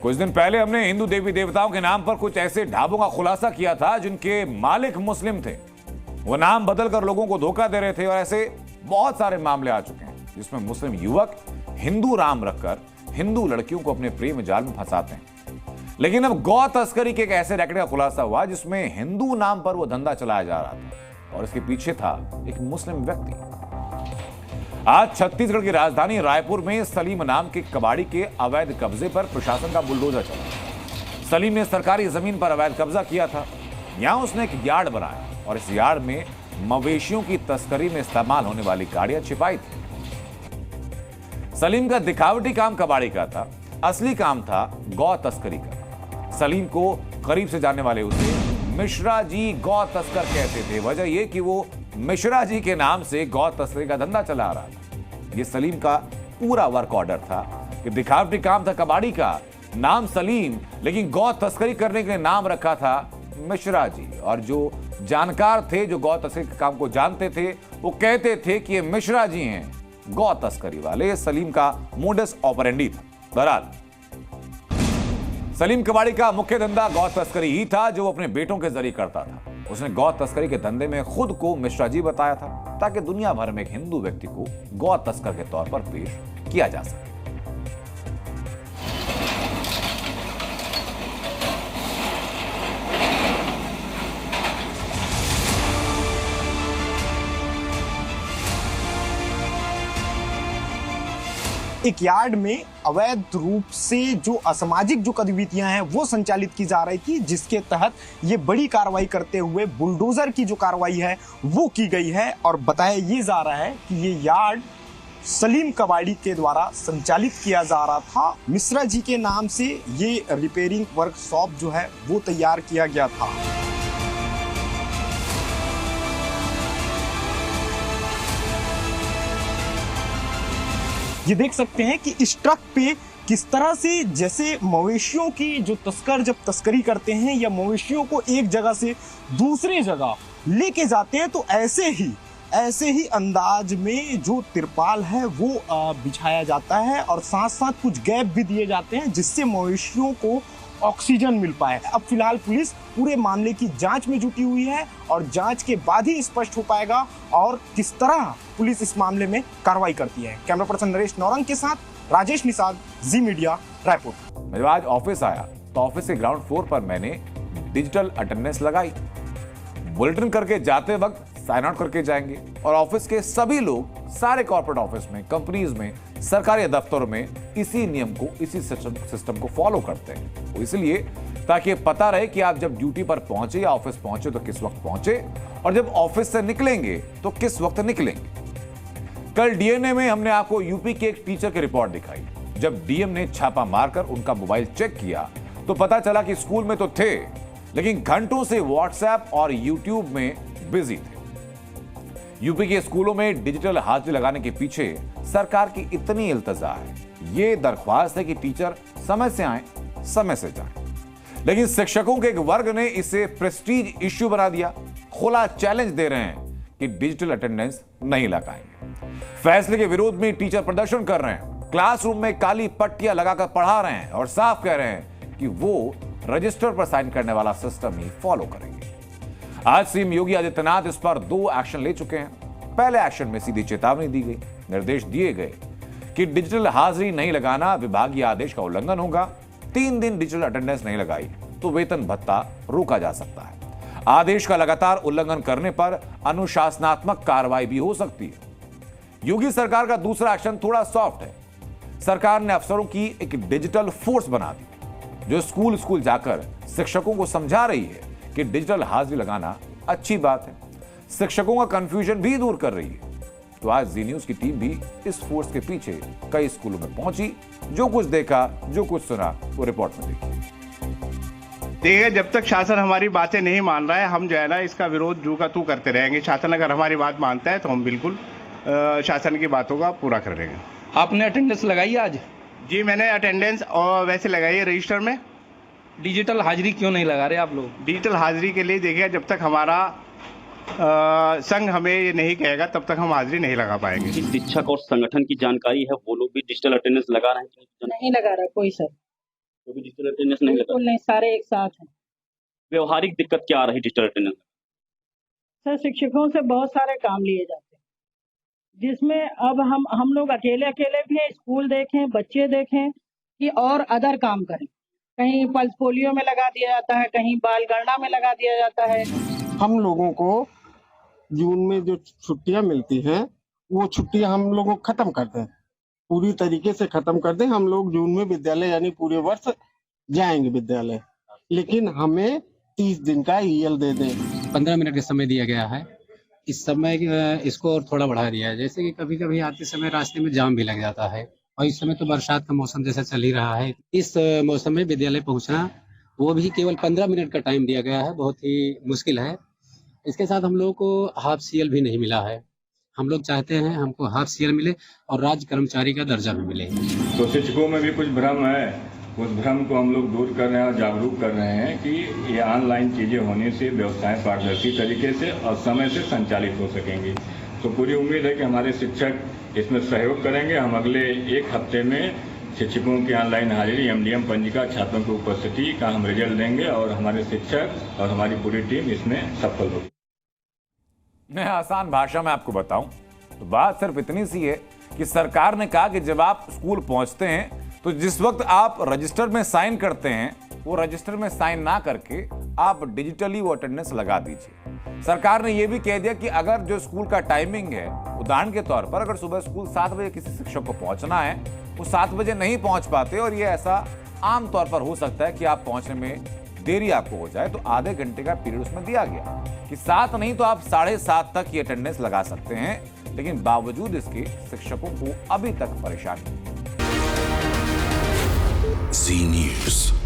कुछ दिन पहले हमने हिंदू देवी देवताओं के नाम पर कुछ ऐसे ढाबों का खुलासा किया था जिनके मालिक मुस्लिम थे। वो नाम बदलकर लोगों को धोखा दे रहे थे और ऐसे बहुत सारे मामले आ चुके हैं जिसमें मुस्लिम युवक हिंदू नाम रखकर हिंदू लड़कियों को अपने प्रेम जाल में फंसाते हैं। लेकिन अब गौ तस्करी के एक ऐसे रैकेट का खुलासा हुआ जिसमें हिंदू नाम पर वो धंधा चलाया जा रहा था और इसके पीछे था एक मुस्लिम व्यक्ति। आज छत्तीसगढ़ की राजधानी रायपुर में सलीम नाम के कबाड़ी के अवैध कब्जे पर प्रशासन का बुलडोजर चला। सलीम ने सरकारी जमीन पर अवैध कब्जा किया था। यहां उसने एक यार्ड बनाया और इस यार्ड में मवेशियों की तस्करी में इस्तेमाल होने वाली गाड़ियां छिपाई थी। सलीम का दिखावटी काम कबाड़ी का था, असली काम था गौ तस्करी का। सलीम को करीब से जानने वाले उसे मिश्रा जी गौ तस्कर कहते थे। वजह यह कि वो मिश्रा जी के नाम से गौ तस्करी का धंधा चला रहा था। यह सलीम का पूरा वर्क ऑर्डर था कि दिखावटी काम था कबाड़ी का, नाम सलीम, लेकिन गौ तस्करी करने के लिए नाम रखा था मिश्रा जी। और जो जानकार थे, जो गौ तस्करी के काम को जानते थे, वो कहते थे कि ये मिश्रा जी हैं गौ तस्करी वाले। सलीम का मोडस ऑपरेंडी था। बहरहाल सलीम कबाड़ी का मुख्य धंधा गौ तस्करी ही था जो वो अपने बेटों के जरिए करता था। उसने गौ तस्करी के धंधे में खुद को मिश्रा जी बताया था ताकि दुनिया भर में एक हिंदू व्यक्ति को गौ तस्कर के तौर पर पेश किया जा सके। एक यार्ड में अवैध रूप से जो असामाजिक जो गतिविधियां हैं वो संचालित की जा रही थी, जिसके तहत ये बड़ी कार्रवाई करते हुए बुलडोजर की जो कार्रवाई है वो की गई है। और बताया ये जा रहा है कि ये यार्ड सलीम कबाड़ी के द्वारा संचालित किया जा रहा था। मिश्रा जी के नाम से ये रिपेयरिंग वर्कशॉप जो है वो तैयार किया गया था। ये देख सकते हैं कि इस ट्रक पे किस तरह से जैसे मवेशियों की जो तस्कर जब तस्करी करते हैं या मवेशियों को एक जगह से दूसरी जगह लेके जाते हैं, तो ऐसे ही अंदाज में जो तिरपाल है वो बिछाया जाता है और साथ साथ कुछ गैप भी दिए जाते हैं जिससे मवेशियों को ऑक्सीजन मिल पाए। अब फिलहाल पुलिस पूरे मामले की जांच में जुटी हुई है और जांच के बाद ही स्पष्ट हो पाएगा और किस तरह पुलिस इस मामले में कार्रवाई करती है। कैमरा पर्सन नरेश नौरंग के साथ राजेश निषाद, जी मीडिया, रायपुर। मैं जब आज ऑफिस आया तो ऑफिस के ग्राउंड फ्लोर पर मैंने डिजिटल अटेंडेंस लगाई। बुलेटिन करके जाते वक्त साइन आउट करके जाएंगे और ऑफिस के सभी लोग सारे कॉर्पोरेट ऑफिस में, कंपनीज में, सरकारी दफ्तरों में इसी नियम को, इसी सिस्टम को फॉलो करते हैं। वो इसलिए ताकि पता रहे कि आप जब ड्यूटी पर पहुंचे या ऑफिस पहुंचे तो किस वक्त पहुंचे और जब ऑफिस से निकलेंगे तो किस वक्त निकलेंगे। कल डीएनए में हमने आपको यूपी के एक टीचर की रिपोर्ट दिखाई। जब डीएम ने छापा मारकर उनका मोबाइल चेक किया तो पता चला कि स्कूल में तो थे लेकिन घंटों से व्हाट्सएप और यूट्यूब में बिजी थे। यूपी के स्कूलों में डिजिटल हाजिरी लगाने के पीछे सरकार की इतनी इल्तजा है, ये दरख्वास्त है कि टीचर समय से आए, समय से जाएं। लेकिन शिक्षकों के एक वर्ग ने इसे प्रेस्टीज इश्यू बना दिया। खुला चैलेंज दे रहे हैं कि डिजिटल अटेंडेंस नहीं लगाएंगे। फैसले के विरोध में टीचर प्रदर्शन कर रहे हैं, क्लासरूम में काली पट्टियां लगाकर पढ़ा रहे हैं और साफ कह रहे हैं कि वो रजिस्टर पर साइन करने वाला सिस्टम ही फॉलो करेंगे। आज सीएम योगी आदित्यनाथ इस पर 2 एक्शन ले चुके हैं। पहले एक्शन में सीधी चेतावनी दी गई, निर्देश दिए गए कि डिजिटल हाजिरी नहीं लगाना विभागीय आदेश का उल्लंघन होगा। 3 दिन डिजिटल अटेंडेंस नहीं लगाई तो वेतन भत्ता रोका जा सकता है। आदेश का लगातार उल्लंघन करने पर अनुशासनात्मक कार्रवाई भी हो सकती है। योगी सरकार का दूसरा एक्शन थोड़ा सॉफ्ट है। सरकार ने अफसरों की एक डिजिटल फोर्स बना दी जो स्कूल जाकर शिक्षकों को समझा रही है कि डिजिटल हाजिरी लगाना अच्छी बात है। शिक्षकों का कंफ्यूजन भी दूर कर रही है। तो आज जी न्यूज की टीम भी इस फोर्स के पीछे कई स्कूलों में पहुंची। जो कुछ देखा, जो कुछ सुना, वो रिपोर्ट में देखिए, जब तक शासन हमारी बातें नहीं मान रहा है, हम जो है ना इसका विरोध जू का तू करते रहेंगे। शासन अगर हमारी बात मानता है तो हम बिल्कुल शासन की बातों का पूरा करेंगे। आपने अटेंडेंस लगाई आज? जी, मैंने अटेंडेंस और वैसे लगाई है रजिस्टर में। डिजिटल हाजिरी क्यों नहीं लगा रहे आप लोग? डिजिटल हाजिरी के लिए देखिए, जब तक हमारा संघ हमें ये नहीं कहेगा तब तक हम हाजिरी नहीं लगा पाएंगे। शिक्षक और संगठन की जानकारी है वो लोग भी डिजिटल अटेंडेंस लगा रहे हैं? नहीं लगा रहा कोई सर। क्योंकि डिजिटल अटेंडेंस नहीं लगा। बिल्कुल नहीं, सारे एक साथ हैं। व्यवहारिक दिक्कत क्या आ रही डिजिटल अटेंडेंस? सर शिक्षकों से बहुत सारे काम लिए जाते हैं, जिसमें अब हम लोग अकेले अकेले भी हैं, स्कूल देखें, बच्चे देखें कि और अदर काम करें। कहीं पल्स पोलियो में लगा दिया जाता है, कहीं बाल गणना में लगा दिया जाता है। हम लोगों को जून में जो छुट्टियां मिलती हैं वो छुट्टियां हम लोगों को खत्म कर दें, पूरी तरीके से खत्म कर दें। हम लोग जून में विद्यालय यानी पूरे वर्ष जाएंगे विद्यालय, लेकिन हमें 30 दिन का ईएल दे दें। 15 मिनट का समय दिया गया है। इस समय इसको और थोड़ा बढ़ा दिया है, जैसे कि कभी कभी आते समय रास्ते में जाम भी लग जाता है, और इस समय तो बरसात का मौसम जैसा चल ही रहा है। इस मौसम में विद्यालय पहुंचना, वो भी केवल 15 मिनट का टाइम दिया गया है, बहुत ही मुश्किल है। इसके साथ हम लोगों को हाफ सीएल भी नहीं मिला है। हम लोग चाहते हैं हमको हाफ सीएल मिले और राज्य कर्मचारी का दर्जा भी मिले। तो शिक्षकों में भी कुछ भ्रम है, उस भ्रम को हम लोग दूर कर रहे हैं और जागरूक कर रहे हैं कि ये ऑनलाइन चीज़ें होने से व्यवस्थाएं पारदर्शी तरीके से और समय से संचालित हो सकेंगी। तो पूरी उम्मीद है कि हमारे शिक्षक इसमें सहयोग करेंगे। हम अगले एक हफ्ते में शिक्षकों की ऑनलाइन हाजिरी, एमडीएम पंजिका, छात्रों की उपस्थिति का हम रिजल्ट देंगे और हमारे शिक्षक और हमारी पूरी टीम इसमें सफल होगी। मैं आसान भाषा में आपको बताऊं तो बात सिर्फ इतनी सी है कि सरकार ने कहा कि जब आप स्कूल पहुंचते हैं तो जिस वक्त आप रजिस्टर में साइन करते हैं वो रजिस्टर में साइन ना करके आप डिजिटली वो अटेंडेंस लगा दीजिए। सरकार ने यह भी कह दिया कि अगर जो स्कूल का टाइमिंग है, उदाहरण के तौर पर अगर सुबह स्कूल 7 बजे किसी शिक्षक को पहुंचना है, वो 7 बजे नहीं पहुंच पाते और ये ऐसा आमतौर पर हो सकता है कि आप पहुंचने में देरी आपको हो जाए, तो आधे घंटे का पीरियड उसमें दिया गया कि 7 नहीं तो आप 7:30 तक ये अटेंडेंस लगा सकते हैं। लेकिन बावजूद इसके शिक्षकों को अभी तक परेशानी। जी न्यूज़।